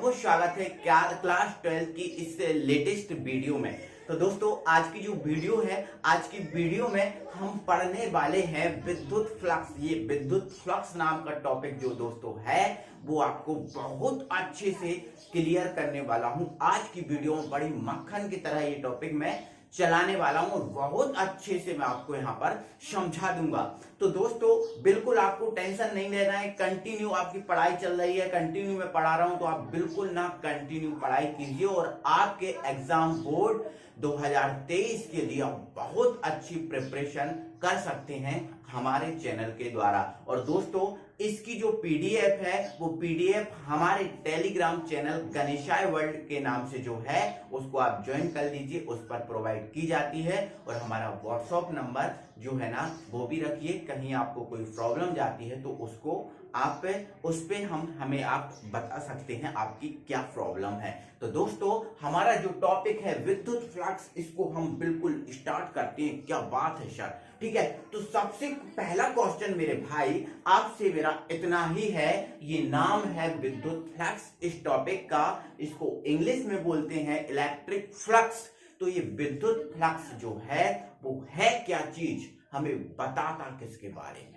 बहुत स्वागत है क्लास 12 की इस लेटेस्ट वीडियो में। तो दोस्तों आज की जो वीडियो है, आज की वीडियो में हम पढ़ने वाले हैं विद्युत फ्लक्स। ये विद्युत फ्लक्स नाम का टॉपिक जो दोस्तों है वो आपको बहुत अच्छे से क्लियर करने वाला हूं। आज की वीडियो में बड़ी मक्खन की तरह ये टॉपिक मैं चलाने वाला हूं और बहुत अच्छे से मैं आपको यहाँ पर समझा दूंगा। तो दोस्तों बिल्कुल आपको टेंशन नहीं लेना है, कंटिन्यू आपकी पढ़ाई चल रही है, कंटिन्यू मैं पढ़ा रहा हूं, तो आप बिल्कुल ना कंटिन्यू पढ़ाई कीजिए और आपके एग्जाम बोर्ड 2023 के लिए आप बहुत अच्छी प्रिपरेशन कर सकते हैं हमारे चैनल के द्वारा। और दोस्तों इसकी जो पीडीएफ है वो पीडीएफ हमारे टेलीग्राम चैनल गणेशाय वर्ल्ड के नाम से जो है उसको आप ज्वाइन कर लीजिए, उस पर प्रोवाइड की जाती है। और हमारा व्हाट्सएप नंबर जो है ना वो भी रखिए, कहीं आपको कोई प्रॉब्लम जाती है तो उसको आप उस पे हमें आप बता सकते हैं आपकी क्या प्रॉब्लम है। तो दोस्तों हमारा जो टॉपिक है विद्युत फ्लक्स, इसको हम बिल्कुल स्टार्ट करते हैं। क्या बात है सर, ठीक है। तो सबसे पहला क्वेश्चन मेरे भाई आपसे मेरा इतना ही है, ये नाम है विद्युत फ्लक्स इस टॉपिक का, इसको इंग्लिश में बोलते हैं इलेक्ट्रिक फ्लक्स। तो ये विद्युत फ्लक्स जो है वो है क्या चीज, हमें बताता किसके बारे में।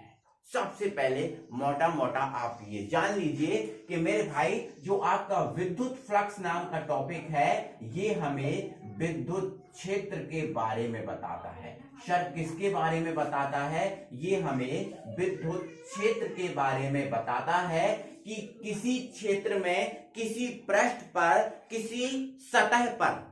सबसे पहले मोटा मोटा आप ये जान लीजिए कि मेरे भाई जो आपका विद्युत फ्लक्स नाम का टॉपिक है ये हमें विद्युत क्षेत्र के बारे में बताता है। सर किसके बारे में बताता है, ये हमें विद्युत क्षेत्र के बारे में बताता है कि किसी क्षेत्र में, किसी पृष्ठ पर, किसी सतह पर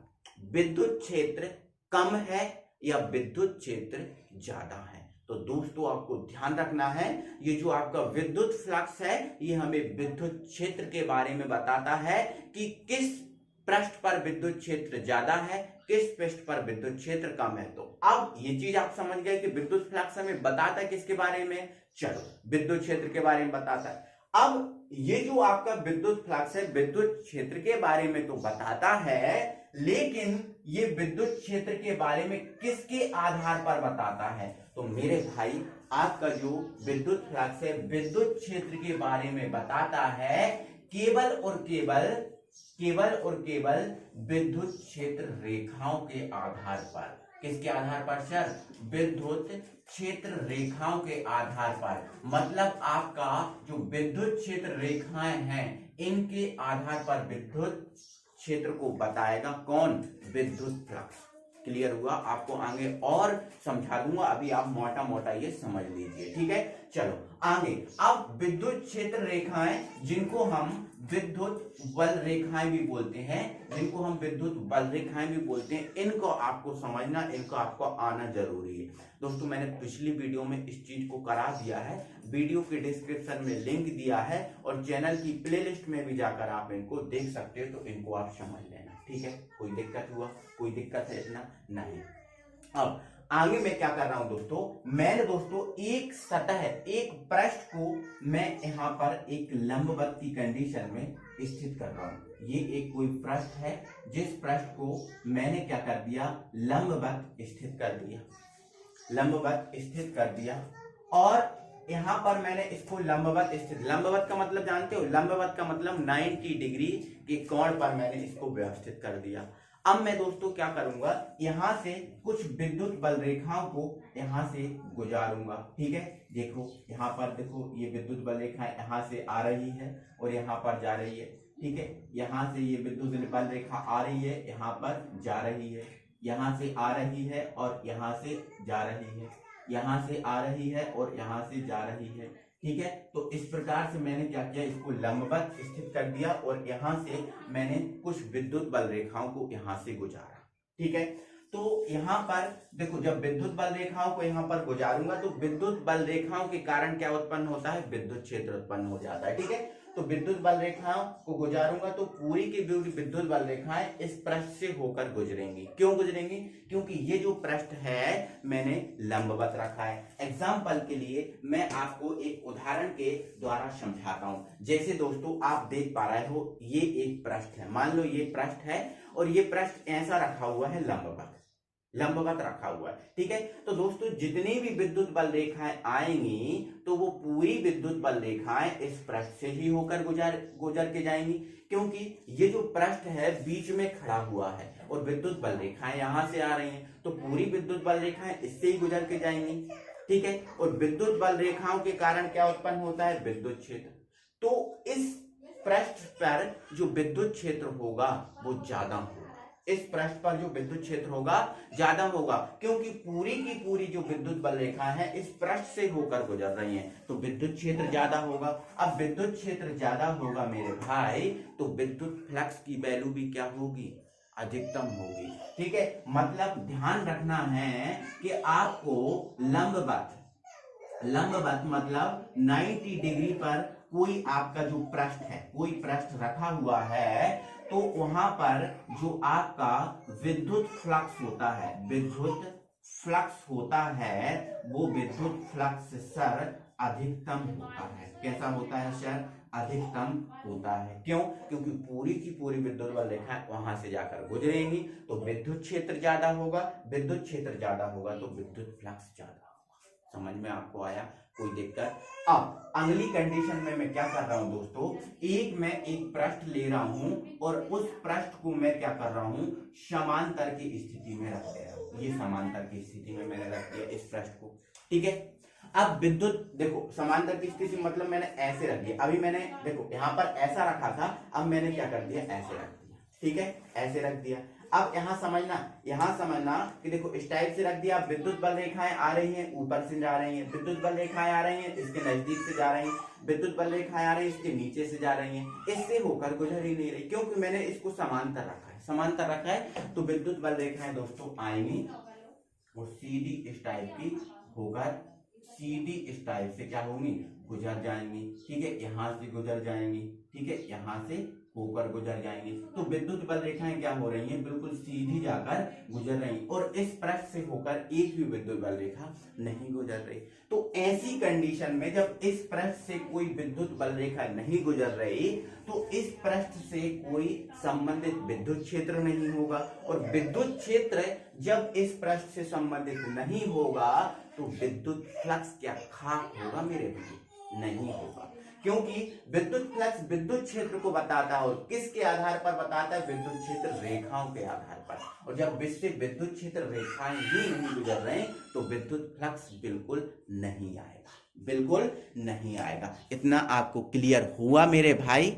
विद्युत क्षेत्र कम है या विद्युत क्षेत्र ज्यादा है। तो दोस्तों आपको ध्यान रखना है, ये जो आपका विद्युत फ्लक्स है ये हमें विद्युत क्षेत्र के बारे में बताता है कि किस पृष्ठ पर विद्युत क्षेत्र ज्यादा है, किस पृष्ठ पर विद्युत क्षेत्र कम है। तो अब ये चीज आप समझ गए कि विद्युत फ्लक्स हमें बताता है किसके बारे में, चलो विद्युत क्षेत्र के बारे में बताता है। अब ये जो आपका विद्युत फ्लक्स है विद्युत क्षेत्र के बारे में तो बताता है, लेकिन ये विद्युत क्षेत्र के बारे में किसके आधार पर बताता है। तो मेरे भाई आपका जो विद्युत फ्लक्स है विद्युत क्षेत्र के बारे में बताता है केवल और केवल विद्युत क्षेत्र रेखाओं के आधार पर। किसके आधार पर सर, विद्युत क्षेत्र रेखाओं के आधार पर। मतलब आपका जो विद्युत क्षेत्र रेखाएं हैं इनके आधार पर विद्युत क्षेत्र को बताएगा कौन, विद्युत फ्लक्स। क्लियर हुआ, आपको आगे और समझा दूंगा, अभी आप मोटा मोटा ये समझ लीजिए, ठीक है। चलो आगे, अब विद्युत क्षेत्र रेखाएं जिनको हम विद्युत बल रेखाएं भी बोलते हैं, जिनको हम विद्युत बल रेखाएं भी बोलते हैं, इनको आपको समझना, इनको आपको आना जरूरी है। दोस्तों मैंने पिछली वीडियो में इस चीज को करा दिया है, वीडियो के डिस्क्रिप्शन में लिंक दिया है और चैनल की प्लेलिस्ट में भी जाकर आप इनको देख सकते हो, तो इनको आप समझ लेना, ठीक है। कोई दिक्कत हुआ, कोई दिक्कत है इतना नहीं। अब आगे मैं क्या कर रहा हूं दोस्तों, मैंने दोस्तों एक सतह, एक पृष्ठ को मैं यहां पर एक लंबवत की कंडीशन में स्थित कर रहा हूं। ये एक कोई पृष्ठ है जिस पृष्ठ को मैंने क्या कर दिया, लंबवत स्थित कर दिया, लंबवत स्थित कर दिया। और यहां पर मैंने इसको लंबवत स्थित, लंबवत का मतलब जानते हो, लंबवत का मतलब 90 डिग्री के कोण पर मैंने इसको व्यवस्थित कर दिया। अब मैं दोस्तों क्या करूंगा, यहां से कुछ विद्युत बल रेखाओं को यहां से गुजारूंगा, ठीक है। देखो यहां पर देखो ये विद्युत बल रेखा यहां से आ रही है और यहां पर जा रही है, ठीक है। यहां से ये विद्युत बल रेखा आ रही है, यहां पर जा रही है, यहां से आ रही है और यहां से जा रही है, यहां से आ रही है और यहां से जा रही है, ठीक है। तो इस प्रकार से मैंने क्या किया, इसको लंबवत स्थित कर दिया और यहां से मैंने कुछ विद्युत बल रेखाओं को यहां से गुजारा, ठीक है। तो यहां पर देखो, जब विद्युत बल रेखाओं को यहां पर गुजारूंगा तो विद्युत बल रेखाओं के कारण क्या उत्पन्न होता है, विद्युत क्षेत्र उत्पन्न हो जाता है, ठीक है। तो विद्युत बल रेखाओं को गुजारूंगा तो पूरी की पूरी विद्युत बल रेखाएं इस पृष्ठ से होकर गुजरेंगी। क्यों गुजरेंगी, क्योंकि ये जो पृष्ठ है मैंने लंबवत रखा है। एग्जाम्पल के लिए मैं आपको एक उदाहरण के द्वारा समझाता हूं। जैसे दोस्तों आप देख पा रहे हो ये एक पृष्ठ है, मान लो ये पृष्ठ है और ये पृष्ठ ऐसा रखा हुआ है लंबवत, लंबवत रखा हुआ है। ठीक है, तो दोस्तों जितनी भी विद्युत बल रेखाएं आएंगी तो वो पूरी विद्युत बल रेखाएं इस पृष्ठ से ही होकर गुजर के जाएंगी, क्योंकि ये जो पृष्ठ है बीच में खड़ा हुआ है और विद्युत बल रेखाएं यहां से आ रही हैं, तो पूरी विद्युत बल रेखाएं इससे ही गुजर के जाएंगी। ठीक है, और विद्युत बल रेखाओं के कारण क्या उत्पन्न होता है? विद्युत क्षेत्र। तो इस पृष्ठ पर जो विद्युत क्षेत्र होगा वो ज्यादा होगा, इस पृष्ठ पर जो विद्युत क्षेत्र होगा ज्यादा होगा, क्योंकि पूरी की पूरी जो विद्युत बल रेखा है इस पृष्ठ से होकर गुजर रही है, तो विद्युत क्षेत्र ज्यादा होगा। अब विद्युत क्षेत्र ज्यादा होगा मेरे भाई, तो विद्युत फ्लक्स की वैल्यू भी क्या होगी? अधिकतम होगी। ठीक है, मतलब ध्यान रखना है कि आपको लंबवत मतलब 90 डिग्री पर कोई आपका जो पृष्ठ है, कोई पृष्ठ रखा हुआ है, तो वहां पर जो आपका विद्युत फ्लक्स होता है, वो विद्युत फ्लक्स सर अधिकतम होता है। कैसा होता है सर? अधिकतम होता है। क्यों? क्योंकि पूरी की पूरी विद्युत बल रेखा वहां से जाकर गुजरेंगी, तो विद्युत क्षेत्र ज्यादा होगा, विद्युत क्षेत्र ज्यादा होगा तो विद्युत फ्लक्स ज्यादा होगा। समझ में आपको आया? कोई दिक्कत? अब अगली कंडीशन में मैं क्या कर रहा हूं दोस्तों, मैं एक पृष्ठ ले रहा हूं और उस पृष्ठ को मैं क्या कर रहा हूं, समांतर की स्थिति में रख दे रहा हूं। ये समांतर की स्थिति में मैंने रख दिया इस पृष्ठ को। ठीक है, अब विद्युत देखो समांतर की स्थिति मतलब मैंने ऐसे रख दिया। अभी मैंने देखो यहां पर ऐसा रखा था, अब मैंने क्या कर दिया, ऐसे रख दिया। ठीक है, ऐसे रख दिया। अब यहां समझना कि देखो इस टाइप से रख दिया। विद्युत बल रेखाएं आ रही हैं, ऊपर से जा रही हैं, विद्युत बल रेखाएं आ रही हैं, इसके नजदीक से जा रही हैं, विद्युत बल रेखाएं आ रही हैं, इसके नीचे से जा रही हैं, इससे होकर गुजर ही नहीं रही, क्योंकि मैंने इसको समांतर रखा है। तो विद्युत बल रेखाएं दोस्तों आएंगी और सीधी इस टाइप की होकर सीधी इस टाइप से क्या होंगी, गुजर जाएंगी। ठीक है, यहां से गुजर जाएंगी। ठीक है, यहां से होकर गुजर जाएंगी, तो विद्युत बल रेखाएं क्या हो रही हैं, बिल्कुल सीधी जाकर गुजर रही, और इस पृष्ठ से होकर एक भी विद्युत बल रेखा नहीं गुजर रही। तो ऐसी कंडीशन में जब इस पृष्ठ से कोई विद्युत बल रेखा नहीं गुजर रही, तो इस पृष्ठ से कोई संबंधित विद्युत क्षेत्र नहीं होगा, और विद्युत क्षेत्र जब इस पृष्ठ से संबंधित नहीं होगा तो विद्युत फ्लक्स क्या खाक होगा मेरे भाई? नहीं होगा, क्योंकि विद्युत फ्लक्स विद्युत क्षेत्र को बताता है, और किसके आधार पर बताता है? विद्युत क्षेत्र रेखाओं के आधार पर। और जब इससे विद्युत क्षेत्र रेखाएं ही नहीं गुजर रहे तो विद्युत फ्लक्स बिल्कुल नहीं आएगा। इतना आपको क्लियर हुआ मेरे भाई?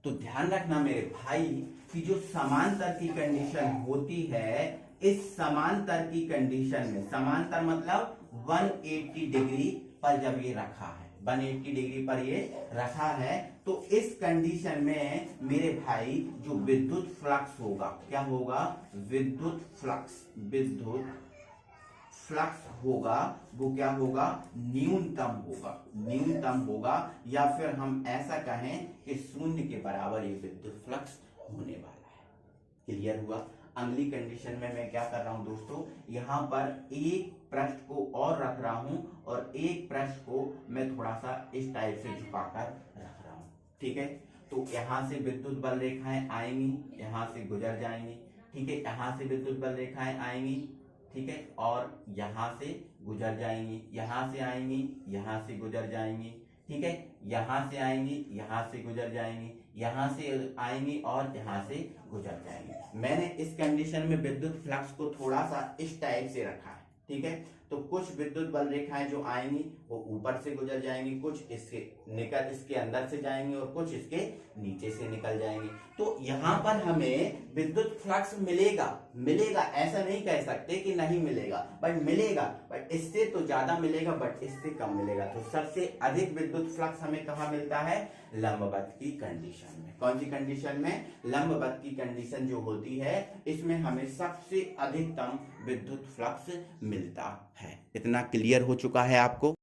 तो ध्यान रखना मेरे भाई कि जो समांतर की कंडीशन होती है, इस समांतर की कंडीशन में, समांतर मतलब 180 डिग्री पर जब ये रखा है, 180 डिग्री पर ये रखा है, तो इस कंडीशन में मेरे भाई जो विद्युत फ्लक्स होगा, क्या होगा? विद्युत फ्लक्स होगा, वो क्या होगा? न्यूनतम होगा, या फिर हम ऐसा कहें कि शून्य के बराबर ये विद्युत फ्लक्स होने वाला है। क्लियर हुआ? अगली कंडीशन में मैं क्या कर रहा हूं दोस्तों, यहां पर एक पृष्ठ को और रख रहा हूं और एक पृष्ठ को मैं थोड़ा सा इस टाइप से झुकाकर रख रहा हूं। ठीक है, तो यहां से विद्युत बल रेखाएं आएंगी, यहां से गुजर जाएंगी। ठीक है, यहां से विद्युत बल रेखाएं आएंगी, ठीक है, और यहां से गुजर जाएंगी, यहां से आएंगी, यहां से गुजर जाएंगी। ठीक है, यहां से आएंगी, यहां से गुजर जाएंगी, यहां से आएंगी और यहां से गुजर जाएंगी। मैंने इस कंडीशन में विद्युत फ्लक्स को थोड़ा सा इस टाइप से रखा है। ठीक है, तो कुछ विद्युत बल रेखाएं जो आएंगी वो ऊपर से गुजर जाएंगी, कुछ इसके अंदर से जाएंगी और कुछ इसके नीचे से निकल जाएंगी। तो यहाँ पर हमें विद्युत फ्लक्स मिलेगा, ऐसा नहीं कह सकते कि नहीं मिलेगा, बट मिलेगा, बट इससे तो ज्यादा मिलेगा, बट इससे कम मिलेगा। तो सबसे अधिक विद्युत फ्लक्स हमें कहाँ मिलता है? लंबवत की कंडीशन में। कौन सी कंडीशन में? लंबवत की कंडीशन जो होती है, इसमें हमें सबसे अधिकतम विद्युत फ्लक्स मिलता है। इतना क्लियर हो चुका है आपको?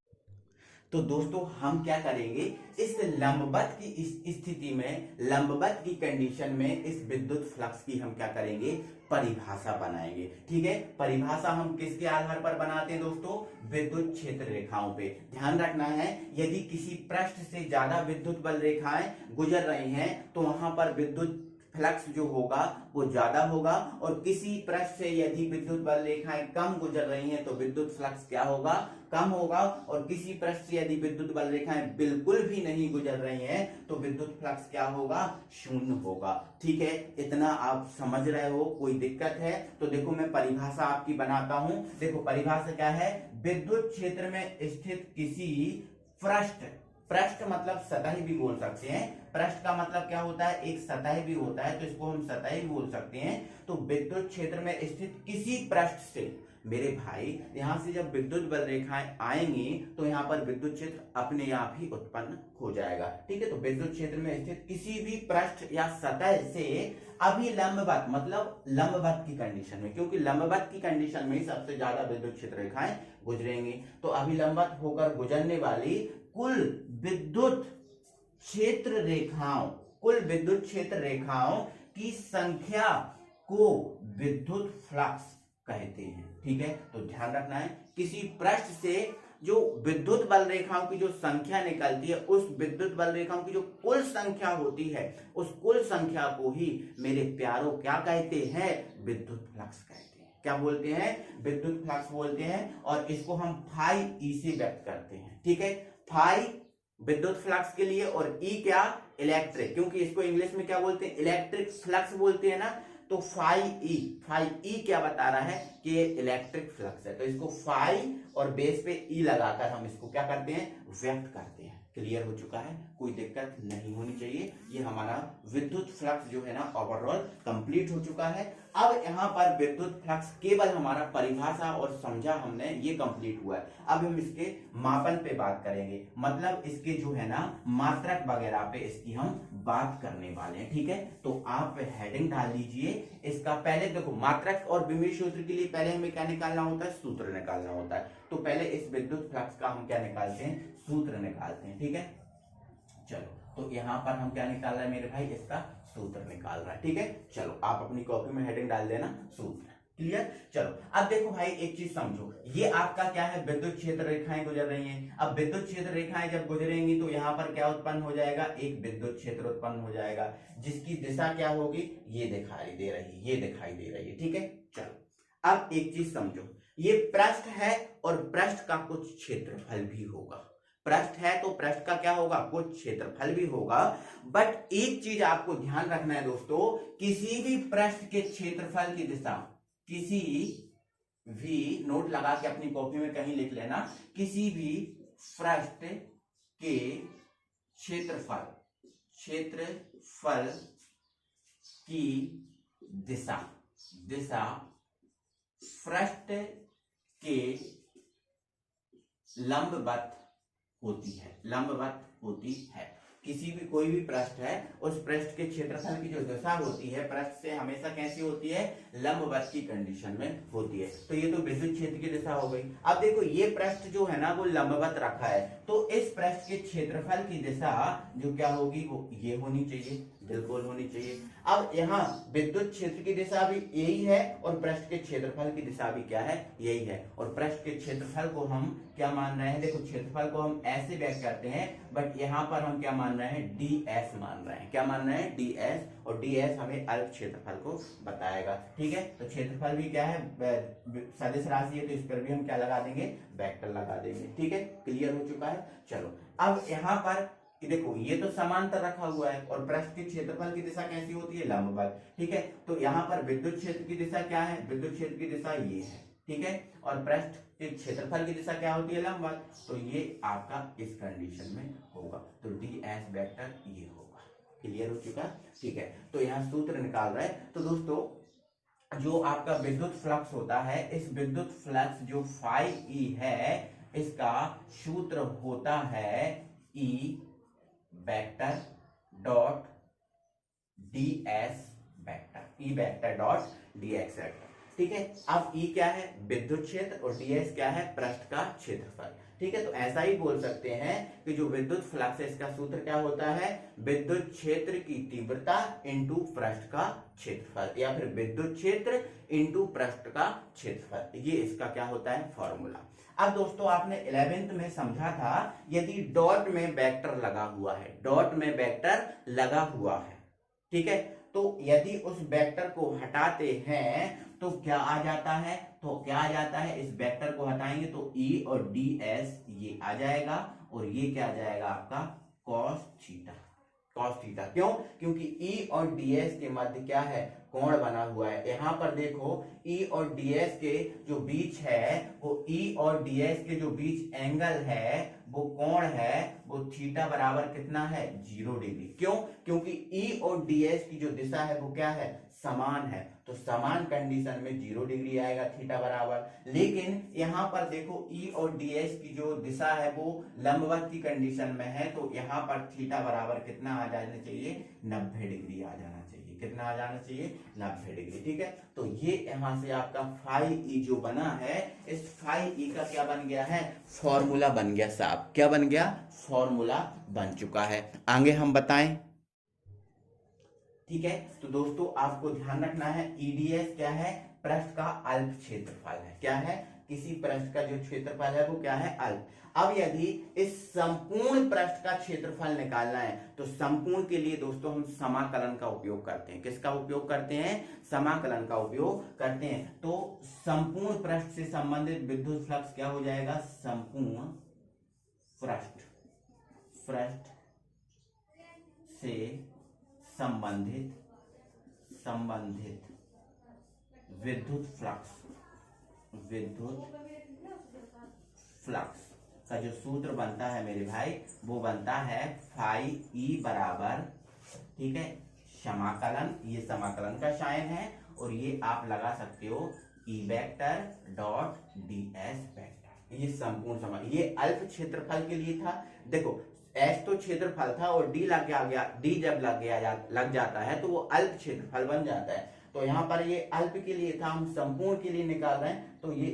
तो दोस्तों हम क्या करेंगे, इस लंबवत की स्थिति में, लंबवत की कंडीशन में इस विद्युत फ्लक्स की हम क्या करेंगे, परिभाषा बनाएंगे। ठीक है, परिभाषा हम किसके आधार पर बनाते हैं दोस्तों? विद्युत क्षेत्र रेखाओं पे। ध्यान रखना है, यदि किसी पृष्ठ से ज्यादा विद्युत बल रेखाएं गुजर रही हैं तो वहां पर विद्युत फ्लक्स जो होगा वो ज्यादा होगा, और किसी पृष्ठ से यदि विद्युत बल रेखाएं कम गुजर रही हैं तो विद्युत फ्लक्स क्या होगा, कम होगा, और किसी पृष्ठ से यदि विद्युत बल रेखाएं बिल्कुल भी नहीं गुजर रही हैं तो विद्युत फ्लक्स क्या होगा, शून्य होगा। ठीक है, इतना आप समझ रहे हो, कोई दिक्कत है? तो देखो मैं परिभाषा आपकी बनाता हूं। देखो परिभाषा क्या है, विद्युत क्षेत्र में स्थित किसी पृष्ठ, पृष्ठ मतलब सतह भी बोल सकते हैं, पृष्ठ का मतलब क्या होता है, एक सतह भी होता है, तो इसको हम सतह भी बोल सकते हैं। तो विद्युत क्षेत्र में स्थित किसी पृष्ठ से, मेरे भाई यहां से जब विद्युत बल रेखाएं आएंगी तो यहाँ पर विद्युत क्षेत्र अपने आप ही उत्पन्न हो जाएगा। ठीक है, तो विद्युत क्षेत्र में स्थित किसी भी पृष्ठ या सतह से अभिलंबवत, मतलब लंबवत की कंडीशन में, क्योंकि लंबवत की कंडीशन में ही सबसे ज्यादा विद्युत क्षेत्र रेखाएं गुजरेंगी, तो अभिलंबवत होकर गुजरने वाली कुल विद्युत क्षेत्र रेखाओं, कुल विद्युत क्षेत्र रेखाओं की संख्या को विद्युत फ्लक्स कहते हैं। ठीक है, तो ध्यान रखना है, किसी पृष्ठ से जो विद्युत बल रेखाओं की जो संख्या निकलती है, उस विद्युत बल रेखाओं की जो कुल संख्या होती है, उस कुल संख्या को ही मेरे प्यारों क्या कहते हैं, विद्युत फ्लक्स कहते हैं। क्या बोलते हैं, विद्युत फ्लक्स बोलते हैं, और इसको हम फाई ई से व्यक्त करते हैं। ठीक है, फाई विद्युत फ्लक्स के लिए, और ई क्या, इलेक्ट्रिक, क्योंकि इसको इंग्लिश में क्या बोलते हैं, इलेक्ट्रिक फ्लक्स बोलते हैं ना, तो फाई ई क्या बता रहा है कि ये इलेक्ट्रिक फ्लक्स है, तो इसको फाई और बेस पे ई लगाकर हम इसको क्या करते हैं, व्यक्त करते हैं। क्लियर हो चुका है, कोई दिक्कत नहीं होनी चाहिए। ये हमारा विद्युत फ्लक्स जो है ना ओवरऑल कंप्लीट हो चुका है। अब यहाँ पर विद्युत फ्लक्स केवल हमारा परिभाषा और समझा हमने, ये कंप्लीट हुआ है। अब हम इसके मापन पे बात करेंगे, मतलब इसके जो है ना मात्रक वगैरह पे इसकी हम बात करने वाले हैं। ठीक है, तो आप हेडिंग डाल लीजिए इसका। पहले देखो मात्रक और विमीय सूत्र के लिए पहले हमें क्या निकालना होता है, सूत्र निकालना होता है। तो पहले इस विद्युत फ्लक्स का हम क्या निकालते हैं, सूत्र निकालते हैं। ठीक है, चलो तो यहाँ पर हम क्या निकाल रहे हैं मेरे भाई, इसका सूत्र निकाल रहा है। ठीक है, चलो आप अपनी कॉपी में हेडिंग डाल देना सूत्र। क्लियर, चलो अब देखो भाई एक चीज समझो, ये आपका क्या है, विद्युत क्षेत्र रेखाएं गुजर रही हैं। अब विद्युत क्षेत्र रेखाएं जब गुजरेंगी तो यहाँ पर क्या उत्पन्न हो जाएगा, एक विद्युत क्षेत्र उत्पन्न हो जाएगा, जिसकी दिशा क्या होगी, ये दिखाई दे रही, ये दिखाई दे रही है। ठीक है, चलो अब एक चीज समझो, ये पृष्ठ है और पृष्ठ का कुछ क्षेत्रफल भी होगा। पृष्ठ है तो पृष्ठ का क्या होगा, कुछ क्षेत्रफल भी होगा। बट एक चीज आपको ध्यान रखना है दोस्तों, किसी भी पृष्ठ के क्षेत्रफल की दिशा, किसी भी, नोट लगा के अपनी कॉपी में कहीं लिख लेना, किसी भी पृष्ठ के क्षेत्रफल, क्षेत्रफल की दिशा, दिशा पृष्ठ के लंबवत होती है, लंबवत होती है। किसी भी कोई भी पृष्ठ है, उस पृष्ठ के क्षेत्रफल की जो दिशा होती है पृष्ठ से हमेशा कैसी होती है, लंबवत की कंडीशन में होती है। तो ये तो विद्युत क्षेत्र की दिशा हो गई। अब देखो ये पृष्ठ जो है ना वो लंबवत रखा है, तो इस पृष्ठ के क्षेत्रफल की दिशा जो क्या होगी, वो ये होनी चाहिए, बिल्कुल होनी चाहिए। अब यहाँ विद्युत क्षेत्र की दिशा भी यही है और पृष्ठ के क्षेत्रफल की दिशा भी क्या है, यही है। और पृष्ठ के क्षेत्रफल को हम क्या मान रहे हैं, देखो क्षेत्रफल को हम ऐसे व्यक्त करते हैं, बट यहाँ पर हम क्या मान रहे हैं, ds मान रहे हैं। क्या मान रहे हैं, ds, और ds हमें अल्प क्षेत्रफल को बताएगा। ठीक है, तो क्षेत्रफल भी क्या है, सदिश राशि है, तो इस पर भी हम क्या लगा देंगे, वेक्टर लगा देंगे। ठीक है, क्लियर हो चुका है। चलो अब यहाँ पर देखो ये तो समांतर रखा हुआ है, और पृष्ठ के क्षेत्रफल की दिशा कैसी होती है, लंबवत। ठीक है, तो यहाँ पर विद्युत क्षेत्र की दिशा क्या है, विद्युत क्षेत्र की दिशा ये है। ठीक है, और पृष्ठ के क्षेत्रफल की दिशा क्या होती है, लंबवत, तो ये आपका इस कंडीशन में होगा, तो ds वेक्टर ये होगा। क्लियर हो चुका। ठीक है, तो यहाँ सूत्र निकाल रहे हैं। तो दोस्तों जो आपका विद्युत फ्लक्स होता है, इस विद्युत फ्लक्स जो फाई ई है, इसका सूत्र होता है ई वेक्टर डॉट ds वेक्टर, ई वेक्टर डॉट dx वेक्टर। ठीक है, अब ई क्या है, विद्युत क्षेत्र, और ds क्या है, पृष्ठ का क्षेत्रफल। ठीक है, तो ऐसा ही बोल सकते हैं कि जो विद्युत फ्लक्स है इसका सूत्र क्या होता है, विद्युत क्षेत्र की तीव्रता इंटू पृष्ठ का क्षेत्रफल, या फिर विद्युत क्षेत्र इंटू पृष्ठ का क्षेत्रफल, ये इसका क्या होता है, फॉर्मूला। अब दोस्तों आपने 11th में समझा था, यदि डॉट में वेक्टर लगा हुआ है, डॉट में वेक्टर लगा हुआ है, ठीक है, तो यदि उस वेक्टर को हटाते हैं तो क्या आ जाता है, तो क्या आ जाता है, इस वेक्टर को हटाएंगे तो E और ds ये आ जाएगा और ये क्या आ जाएगा आपका cos थीटा। cos थीटा क्यों, क्योंकि E और ds के मध्य क्या है, कोण बना हुआ है। यहाँ पर देखो E और ds के जो बीच है वो E और ds के जो बीच एंगल है वो कोण है वो थीटा बराबर कितना है 0 डिग्री। क्यों, क्योंकि E और ds की जो दिशा है वो क्या है, समान है, तो समान कंडीशन में 0 डिग्री आएगा थीटा बराबर। लेकिन यहाँ पर देखो E और ds की जो दिशा है वो लंबवत की कंडीशन में है, तो यहाँ पर थीटा बराबर कितना आ जाना चाहिए, 90 डिग्री आ जाना चाहिए। कितना आ जाना चाहिए, 90 डिग्री। ठीक है, तो ये यहाँ से आपका फाई ई जो बना है, इस फाई ई का क्या बन गया है, फॉर्मूला बन गया साहब। क्या बन गया, फॉर्मूला बन चुका है। आगे हम बताएं। ठीक है, तो दोस्तों आपको ध्यान रखना है ईडीएस क्या है, पृष्ठ का अल्प क्षेत्रफल है। क्या है, किसी पृष्ठ का जो क्षेत्रफल है वो क्या है, अल्प। अब यदि इस संपूर्ण पृष्ठ का क्षेत्रफल निकालना है तो संपूर्ण के लिए दोस्तों हम समाकलन का उपयोग करते हैं। किसका उपयोग करते हैं, समाकलन का उपयोग करते हैं। तो संपूर्ण पृष्ठ से संबंधित विद्युत फ्लक्स क्या हो जाएगा, संपूर्ण पृष्ठ से संबंधित विद्युत फ्लक्स का जो सूत्र बनता है मेरे भाई, वो बनता है फाई ई बराबर, ठीक है, समाकलन, ये समाकलन का साइन है और ये आप लगा सकते हो ई वेक्टर डॉट ds वेक्टर। ये संपूर्ण समाकलन, ये अल्प क्षेत्रफल के लिए था। देखो S तो क्षेत्रफल था और D लग गया, D जब लग जाता है तो वो अल्प क्षेत्रफल बन जाता है। तो यहाँ पर ये अल्प के लिए था, हम संपूर्ण के लिए निकाल रहे हैं, तो ये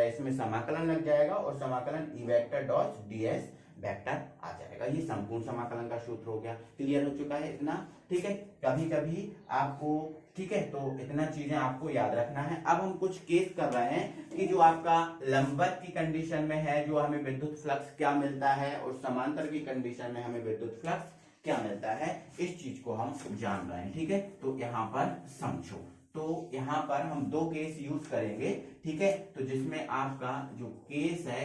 इसमें समाकलन लग जाएगा और समाकलन E vector dot ds vector आ जाएगा। ये संपूर्ण समाकलन का सूत्र हो गया। क्लियर हो चुका है इतना। ठीक है, कभी कभी आपको, ठीक है, तो इतना चीजें आपको याद रखना है। अब हम कुछ केस कर रहे हैं कि जो आपका लंबवत की कंडीशन में है जो हमें विद्युत फ्लक्स क्या मिलता है और समांतर की कंडीशन में हमें विद्युत फ्लक्स क्या मिलता है, इस चीज को हम जान रहे हैं। ठीक है, तो यहाँ पर समझो, तो यहाँ पर हम दो केस यूज करेंगे। ठीक है, तो जिसमें आपका जो केस है,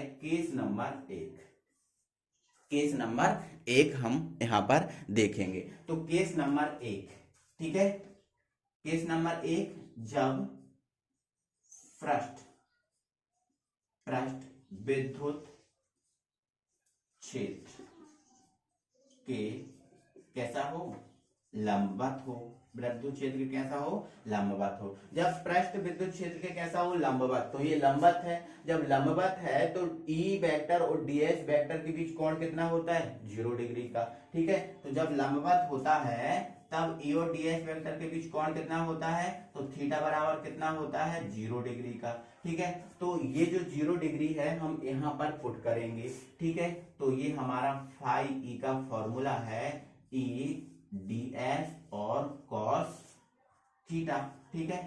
केस नंबर एक हम यहाँ पर देखेंगे। तो केस नंबर एक, ठीक है, केस नंबर एक, जब पृष्ठ विद्युत क्षेत्र के कैसा हो, लंबवत हो। विद्युत क्षेत्र के कैसा हो, लंबवत हो। जब पृष्ठ विद्युत क्षेत्र के कैसा हो, लंबवत, तो ये लंबवत है। जब लंबवत है तो ई वेक्टर और ds वेक्टर के बीच कोण कितना होता है, 0 डिग्री का। ठीक है, तो जब लंबवत होता है तब ई और ds वेक्टर के बीच कोण कितना होता है, तो थीटा बराबर कितना होता है, 0 डिग्री का। ठीक है, तो ये जो 0 डिग्री है हम यहाँ पर पुट करेंगे। ठीक है, तो ये हमारा फाई ई का फॉर्मूला है, ई ds और cos थीटा। ठीक है,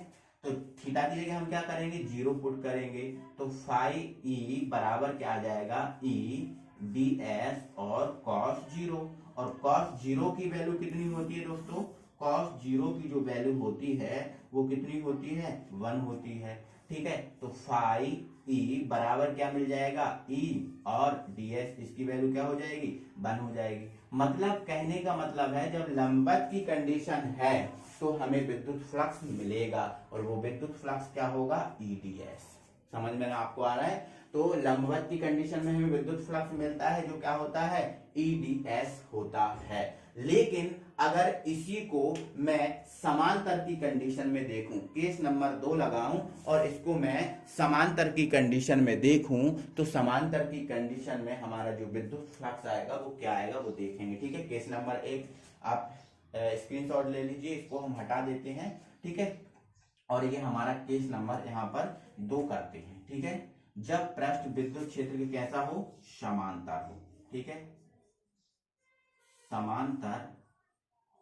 तो थीटा की जगह हम क्या करेंगे, 0 पुट करेंगे, तो फाई ई बराबर क्या आ जाएगा, ई ds और cos 0। और cos 0 की वैल्यू कितनी होती है दोस्तों, cos 0 की जो वैल्यू होती है वो कितनी होती है, 1 होती है। ठीक है, तो फाई ई बराबर क्या मिल जाएगा, ई और ds, इसकी वैल्यू क्या हो जाएगी, 1 हो जाएगी। मतलब कहने का मतलब है जब लंबवत की कंडीशन है तो हमें विद्युत फ्लक्स मिलेगा और वो विद्युत फ्लक्स क्या होगा, eds। समझ में आपको आ रहा है। तो लंबवत की कंडीशन में हमें विद्युत फ्लक्स मिलता है जो क्या होता है, eds होता है। लेकिन अगर इसी को मैं समांतर की कंडीशन में देखूं, केस नंबर 2 लगाऊं और इसको मैं समांतर की कंडीशन में देखूं, तो समांतर की कंडीशन में हमारा जो विद्युत फ्लक्स आएगा वो क्या आएगा वो देखेंगे। ठीक है, केस नंबर 1 आप स्क्रीनशॉट ले लीजिए, इसको हम हटा देते हैं। ठीक है, और ये हमारा केस नंबर यहाँ पर 2 करते हैं। ठीक है, जब पृष्ठ विद्युत क्षेत्र के कैसा हो, समांतर हो। ठीक है, समांतर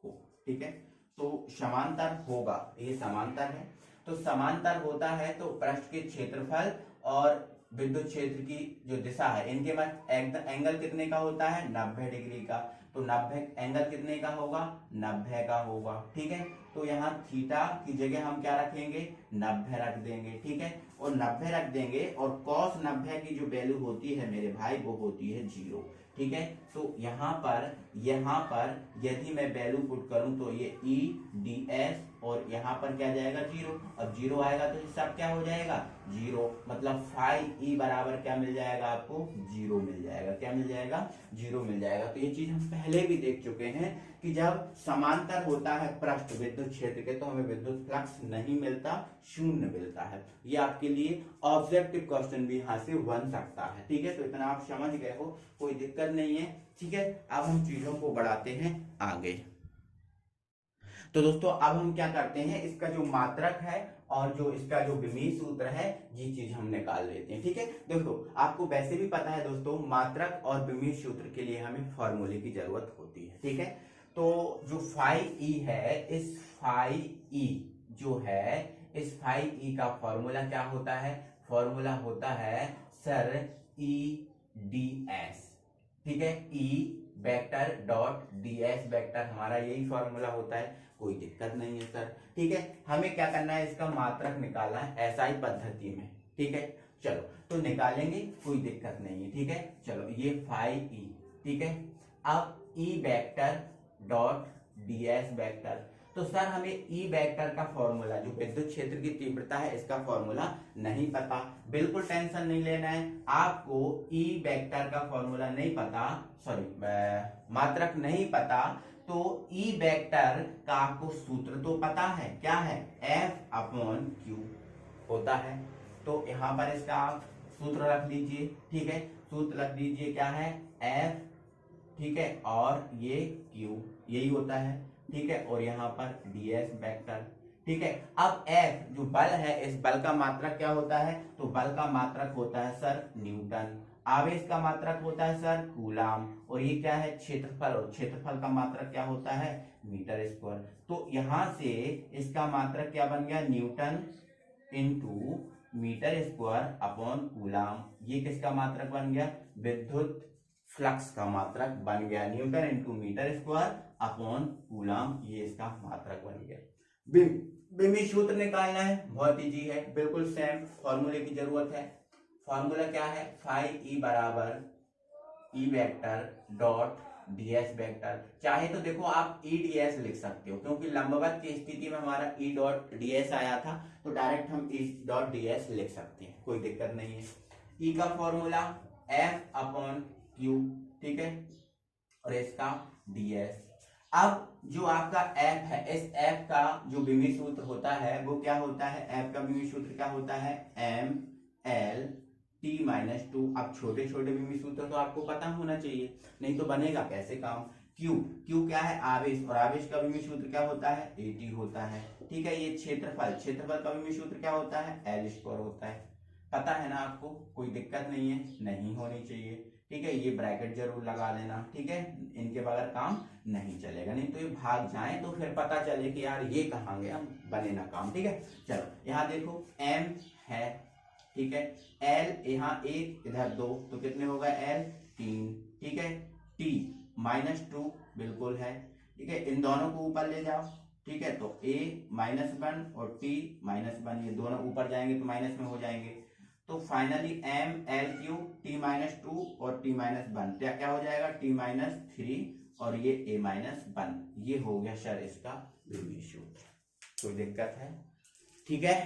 हो। ठीक है, तो समांतर होगा, ये समांतर है, तो समांतर होता है तो पृष्ठ के क्षेत्रफल और विद्युत क्षेत्र की जो दिशा है इनके मध्य एंगल कितने का होता है, 90 डिग्री का। तो 90 एंगल कितने का होगा, 90 का होगा। ठीक है, तो यहाँ थीटा की जगह हम क्या रखेंगे, 90 रख देंगे। ठीक है, और 90 रख देंगे, और cos 90 की जो वैल्यू होती है मेरे भाई वो होती है 0। ठीक है, तो यहाँ पर यदि मैं वैल्यू पुट करूं तो ये ई डी एस, और यहाँ पर क्या जाएगा 0। अब 0 आएगा तो सब क्या हो जाएगा 0, मतलब फाई ई बराबर क्या मिल जाएगा आपको 0 मिल जाएगा। क्या मिल जाएगा 0 मिल जाएगा। तो ये चीज हम पहले भी देख चुके हैं कि जब समांतर होता है पृष्ठ विद्युत क्षेत्र के तो हमें विद्युत फ्लक्स नहीं मिलता, शून्य मिलता है। ये आपके लिए ऑब्जेक्टिव क्वेश्चन भी यहाँ से बन सकता है। ठीक है, तो इतना आप समझ गए हो, कोई दिक्कत नहीं है। ठीक है, अब हम चीजों को बढ़ाते हैं आगे। तो दोस्तों अब हम क्या करते हैं, इसका जो मात्रक है और जो इसका जो विमीय सूत्र है ये चीज हम निकाल लेते हैं। ठीक है, देखो आपको वैसे भी पता है दोस्तों, मात्रक और विमीय सूत्र के लिए हमें फॉर्मूले की जरूरत होती है। ठीक है, तो जो फाई ई है, इस फाई ई जो है, इस फाई ई का फॉर्मूला क्या होता है, फॉर्मूला होता है सर ई डी एस। ठीक है, ई vector dot D S vector, हमारा यही फॉर्मूला होता है। कोई दिक्कत नहीं है सर। ठीक है, हमें क्या करना है, इसका मात्रक निकालना है एसआई पद्धति में। ठीक है, चलो तो निकालेंगे, कोई दिक्कत नहीं है। ठीक है, चलो ये फाई ई। ठीक है, अब ई vector dot D S vector, तो सर हमें ई वेक्टर का फॉर्मूला, जो विद्युत क्षेत्र की तीव्रता है, इसका फॉर्मूला नहीं पता। बिल्कुल टेंशन नहीं लेना है आपको, ई वेक्टर का फॉर्मूला नहीं पता, सॉरी मात्रक नहीं पता, तो ई वेक्टर का आपको सूत्र तो पता है, क्या है, एफ अपॉन क्यू होता है। तो यहाँ पर इसका आप सूत्र रख लीजिए। ठीक है, सूत्र रख दीजिए, क्या है, एफ, ठीक है, और ये क्यू, यही होता है। ठीक है, और यहाँ पर ds वेक्टर। ठीक है, अब F जो बल है, इस बल का मात्रक क्या होता है, तो बल का मात्रक होता है सर न्यूटन, आवेश का मात्रक होता है सर कूलाम, और ये क्या है क्षेत्रफल, और क्षेत्रफल का मात्रक क्या होता है मीटर स्क्वायर। तो यहां से इसका मात्रक क्या बन गया, newton into metre square upon coulomb. ये किसका मात्रक बन गया, विद्युत फ्लक्स का मात्रक बन गया, newton into metre square upon coulomb, ये इसका मात्रक बन गया। विमीय सूत्र निकालना है, बहुत इजी है, बिल्कुल सेम फॉर्मूले की जरूरत है। फॉर्मूला क्या है, फाई ई बराबर ई वेक्टर डॉट ds वेक्टर। चाहे तो देखो आप ई ds लिख सकते हो, क्योंकि लंबवत की स्थिति में हमारा ई डॉट ds आया था, तो डायरेक्ट हम ई डॉट ds लिख सकते हैं, कोई दिक्कत नहीं है। ई का फॉर्मूला f अपॉन क्यू, ठीक है, और इसका ds। अब जो आपका f है, इस f का जो विमीय सूत्र होता है वो क्या होता है, f का विमीय सूत्र क्या होता है, m l t-2। अब छोटे छोटे विमीय सूत्र तो आपको पता होना चाहिए, नहीं तो बनेगा कैसे काम। q क्या है, आवेश, और आवेश का विमीय सूत्र क्या होता है, at होता है। ठीक है, ये क्षेत्रफल का विमीय सूत्र क्या होता है, l² होता है। पता है ना आपको, कोई दिक्कत नहीं है, नहीं होनी चाहिए। ठीक है, ये ब्रैकेट जरूर लगा लेना। ठीक है, इनके बगैर काम नहीं चलेगा, नहीं तो ये भाग जाए तो फिर पता चले कि यार ये कहाँ गया, बने ना काम। ठीक है, चलो यहाँ देखो m है, ठीक है, l यहाँ 1 इधर 2, तो कितने होगा l 3। ठीक है, t -2 बिल्कुल है। ठीक है, इन दोनों को ऊपर ले जाओ। ठीक है, तो a -1 और t -1, ये दोनों ऊपर जाएंगे तो माइनस में हो जाएंगे। तो finally m l Q t-2 और t-1 क्या हो जाएगा, t-3 और ये a-1, ये हो गया सर इसका विमीय सूत्र। कोई दिक्कत है, ठीक है,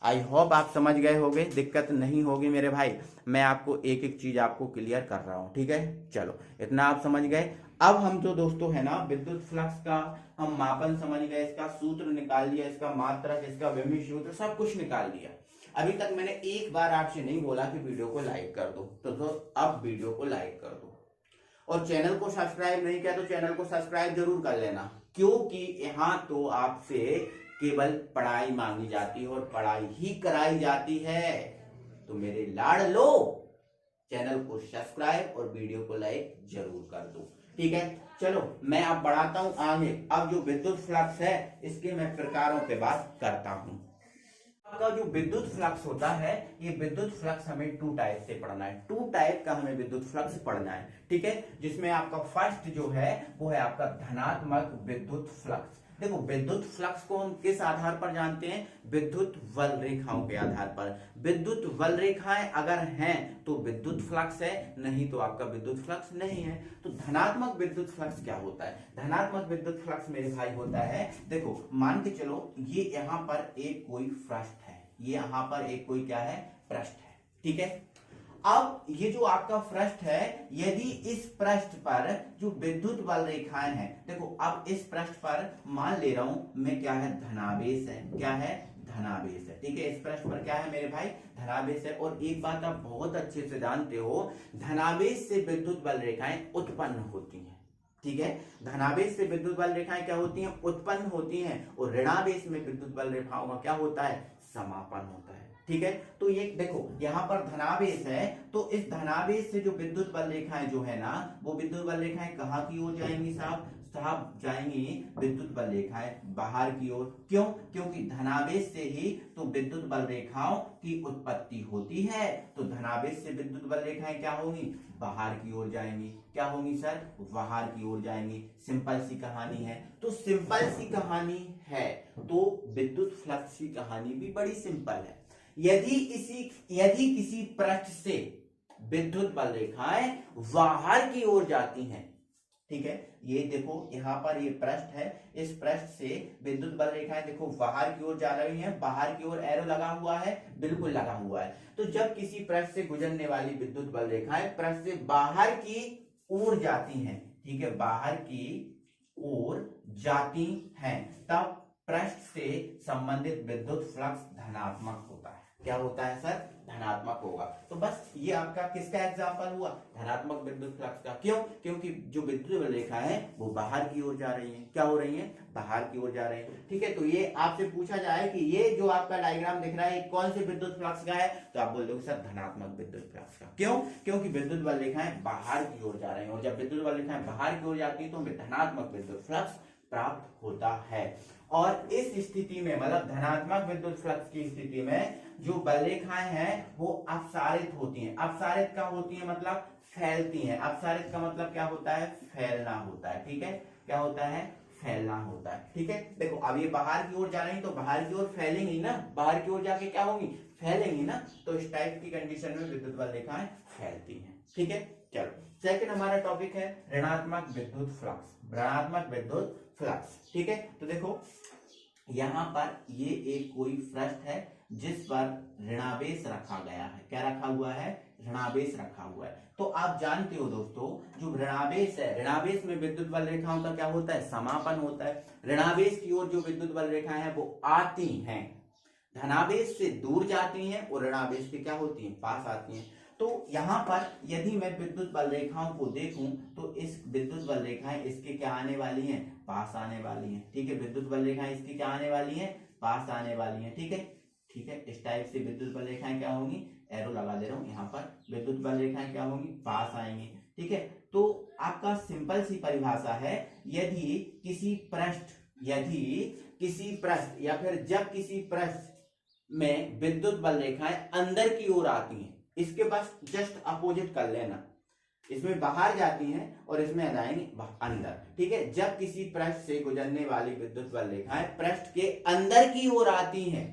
आई होप आप समझ गए होंगे, दिक्कत नहीं होगी मेरे भाई, मैं आपको एक एक चीज आपको क्लियर कर रहा हूँ। ठीक है, चलो इतना आप समझ गए। अब हम जो दोस्तों है ना, विद्युत फ्लक्स का हम मापन समझ गए, इसका सूत्र निकाल लिया, इसका मात्रक, इसका विमीय सूत्र, सब कुछ निकाल लिया। अभी तक मैंने एक बार आपसे नहीं बोला कि वीडियो को लाइक कर दो, तो अब वीडियो को लाइक कर दो, और चैनल को सब्सक्राइब नहीं किया तो चैनल को सब्सक्राइब जरूर कर लेना, क्योंकि यहाँ तो आपसे केवल पढ़ाई मांगी जाती है और पढ़ाई ही कराई जाती है। तो मेरे लाड़ लो, चैनल को सब्सक्राइब और वीडियो को लाइक जरूर कर दो। ठीक है, चलो मैं अब बढ़ाता हूं आगे। अब जो विद्युत फ्लक्स है इसके मैं प्रकारों पे बात करता हूं। आपका जो विद्युत फ्लक्स होता है, ये विद्युत फ्लक्स हमें टू टाइप से पढ़ना है, टू टाइप का हमें विद्युत फ्लक्स पढ़ना है, ठीक है। जिसमें आपका फर्स्ट जो है वो है आपका धनात्मक विद्युत फ्लक्स। देखो विद्युत फ्लक्स को हम किस आधार पर जानते हैं, विद्युत वल रेखाओं के आधार पर। विद्युत वल रेखाएं अगर हैं तो विद्युत फ्लक्स है, नहीं तो आपका विद्युत फ्लक्स नहीं है। तो धनात्मक विद्युत फ्लक्स क्या होता है, धनात्मक विद्युत फ्लक्स मेरे भाई होता है, देखो मान के चलो ये यहाँ पर एक कोई पृष्ठ है, ये यहाँ पर एक कोई क्या है, पृष्ठ है, ठीक है। अब ये जो आपका पृष्ठ है, यदि इस पृष्ठ पर जो विद्युत बल रेखाएं हैं, देखो अब इस पृष्ठ पर मान ले रहा हूं मैं क्या है, धनावेश है, क्या है, धनावेश है, ठीक है। इस पृष्ठ पर क्या है मेरे भाई, धनावेश है। और एक बात आप बहुत अच्छे से जानते हो, धनावेश से विद्युत बल रेखाएं उत्पन्न होती हैं, ठीक है। धनावेश से विद्युत बल रेखाएं क्या होती हैं, उत्पन्न होती हैं। और ऋणावेश में विद्युत बल रेखाओं का क्या होता है, समापन होता है, ठीक है। तो ये देखो यहाँ पर धनावेश है, तो इस धनावेश से जो विद्युत बल रेखाएं जो है ना, वो विद्युत बल रेखाएं कहाँ की ओर जाएंगी साहब, साहब जाएंगी विद्युत बल रेखाएं बाहर की ओर। क्यों, क्योंकि धनावेश से ही तो विद्युत बल रेखाओं की उत्पत्ति होती है। तो धनावेश से विद्युत बल रेखाएं क्या होंगी, बाहर की ओर जाएंगी, क्या होंगी सर, बाहर की ओर जाएंगी। सिंपल सी कहानी है। तो सिंपल सी कहानी है तो विद्युत फ्लक्स की कहानी भी बड़ी सिंपल है। यदि किसी पृष्ठ से विद्युत बल रेखाएं बाहर की ओर जाती हैं, ठीक है, ये देखो यहाँ पर ये पृष्ठ है, इस पृष्ठ से विद्युत बल रेखाएं देखो बाहर की ओर जा रही हैं, बाहर की ओर एरो लगा हुआ है, बिल्कुल लगा हुआ है। तो जब किसी पृष्ठ से गुजरने वाली विद्युत बल रेखाएं पृष्ठ से बाहर की ओर जाती हैं, ठीक है, बाहर की ओर जाती हैं, तब पृष्ठ से संबंधित विद्युत फ्लक्स धनात्मक होता है। क्या होता है सर, धनात्मक होगा। तो बस ये आपका किसका एग्जांपल हुआ, धनात्मक विद्युत फ्लक्स का। क्यों, क्योंकि जो विद्युत बल रेखा है वो बाहर की ओर जा रही है, क्या हो रही है, बाहर की ओर जा रही है, ठीक है। तो ये आपसे पूछा जाए कि ये जो आपका डायग्राम दिख रहा है ये कौन से विद्युत फ्लक्स का है, तो आप बोल दोगे सर धनात्मक विद्युत फ्लक्स का। क्यों, क्योंकि विद्युत बल रेखाएं बाहर की ओर जा रही है, और जब विद्युत बल रेखाएं बाहर की ओर जाती है तो हमें धनात्मक विद्युत फ्लक्स प्राप्त होता है। और इस स्थिति में मतलब धनात्मक विद्युत फ्लक्स की स्थिति में जो बल रेखाएं हैं वो अपसारित होती हैं। अपसारित क्या होती है, मतलब फैलती हैं। अपसारित का मतलब क्या होता है, फैलना होता है, ठीक है, क्या होता है, फैलना होता है, ठीक है। देखो अब ये बाहर की ओर जा रही है तो बाहर की ओर फैलेंगी ना, बाहर की ओर जाके क्या होंगी, फैलेंगी ना। तो इस टाइप की कंडीशन में विद्युत बल रेखाएं फैलती हैं, ठीक है। चलो सेकंड हमारा टॉपिक है ऋणात्मक विद्युत फ्लक्स, ऋणात्मक विद्युत फ्लक्स, ठीक है। तो देखो यहाँ पर ये एक कोई पृष्ठ है जिस पर ऋणावेश रखा गया है, क्या रखा हुआ है, ऋणावेश रखा हुआ है। तो आप जानते हो दोस्तों जो ऋणावेश है, ऋणावेश में विद्युत बल रेखाओं का क्या होता है, समापन होता है। ऋणावेश की ओर जो विद्युत बल रेखाएं हैं वो आती हैं, धनावेश से दूर जाती हैं, और ऋणावेश के क्या होती हैं, पास आती हैं। तो यहाँ पर यदि मैं विद्युत बल रेखाओं को देखूं तो इस विद्युत बल रेखाएं इसके क्या आने वाली हैं, पास आने वाली हैं, ठीक है। विद्युत बल रेखाएं इसकी क्या आने वाली हैं, पास आने वाली हैं, ठीक है, ठीक है। इस टाइप से विद्युत बल रेखाएं क्या होंगी, एरो लगा दे रहा हूं यहाँ पर, विद्युत बल रेखाएं क्या होंगी, पास आएंगी, ठीक है। तो आपका सिंपल सी परिभाषा है, यदि किसी पृष्ठ या फिर जब किसी पृष्ठ में विद्युत बल रेखाएं अंदर की ओर आती हैं, इसके पास जस्ट अपोजिट कर लेना, इसमें बाहर जाती हैं और इसमें आ जाएंगी अंदर, ठीक है। जब किसी पृष्ठ से गुजरने वाली विद्युत बल रेखाएं पृष्ठ के अंदर की ओर आती हैं,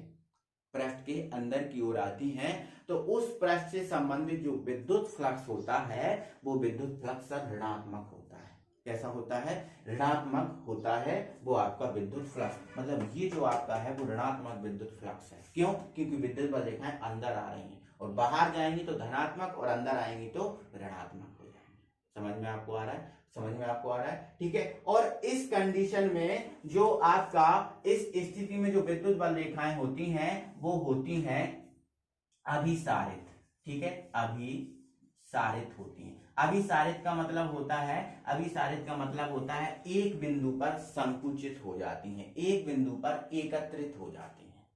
पृष्ठ के अंदर की ओर आती हैं, तो उस पृष्ठ से संबंधित जो विद्युत फ्लक्स होता है वो विद्युत फ्लक्स ऋणात्मक होता है। कैसा होता है, ऋणात्मक होता है वो आपका विद्युत फ्लक्स। मतलब ये जो आपका है वो ऋणात्मक विद्युत फ्लक्स है। क्यों, क्योंकि विद्युत बल रेखाएं अंदर आ रही हैं, और बाहर जाएंगी तो धनात्मक और अंदर आएंगी तो ऋणात्मक हो जाएंगी। समझ में आपको आ रहा है, समझ में आपको आ रहा है, ठीक है। और इस कंडीशन में जो आपका इस स्थिति में जो विद्युत बल रेखाएं होती हैं वो होती हैं अभिसारित, ठीक है, अभिसारित होती हैं। अभिसारित का मतलब होता है, अभिसारित का मतलब होता है एक बिंदु पर संकुचित हो जाती हैं, एक बिंदु पर एकत्रित हो जाती हैं,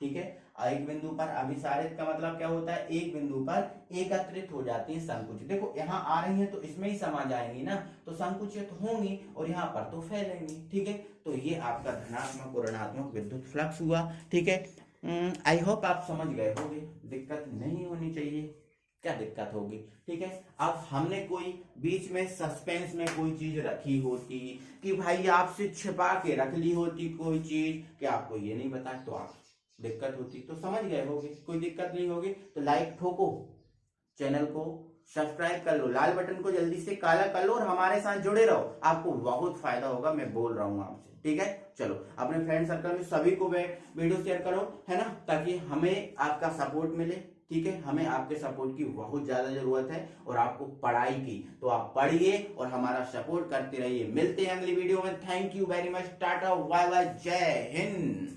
ठीक है। एक बिंदु पर अभिसारित का मतलब क्या होता है, एक बिंदु पर एकत्रित हो जाती है, संकुचित। देखो यहाँ आ रही है तो इसमें ही समा जाएंगी ना, तो संकुचित होंगी और यहाँ पर तो फैलेंगी, ठीक है। तो ये आपका धनात्मक और ऋणात्मक विद्युत फ्लक्स हुआ, ठीक है। आई होप आप समझ गए होंगे, दिक्कत नहीं होनी चाहिए। क्या दिक्कत होगी? ठीक है। अब हमने कोई बीच में सस्पेंस में कोई चीज रखी होती कि भाई आपसे छिपा के रख ली होती कोई चीज कि आपको ये नहीं बता, तो आप दिक्कत होती। तो समझ गए होगे, कोई दिक्कत नहीं होगी। तो लाइक ठोको, चैनल को सब्सक्राइब कर लो, लाल बटन को जल्दी से काला कर लो और हमारे साथ जुड़े रहो, आपको बहुत फायदा होगा, मैं बोल रहा हूँ आपसे। ठीक है, चलो अपने फ्रेंड सर्कल में सभी को वीडियो शेयर करो, है ना, ताकि हमें आपका सपोर्ट मिले। ठीक है, हमें आपके सपोर्ट की बहुत ज्यादा जरूरत है और आपको पढ़ाई की, तो आप पढ़िए और हमारा सपोर्ट करते रहिए। मिलते हैं अगली वीडियो में। Thank you very much, tata bye bye, जय हिंद।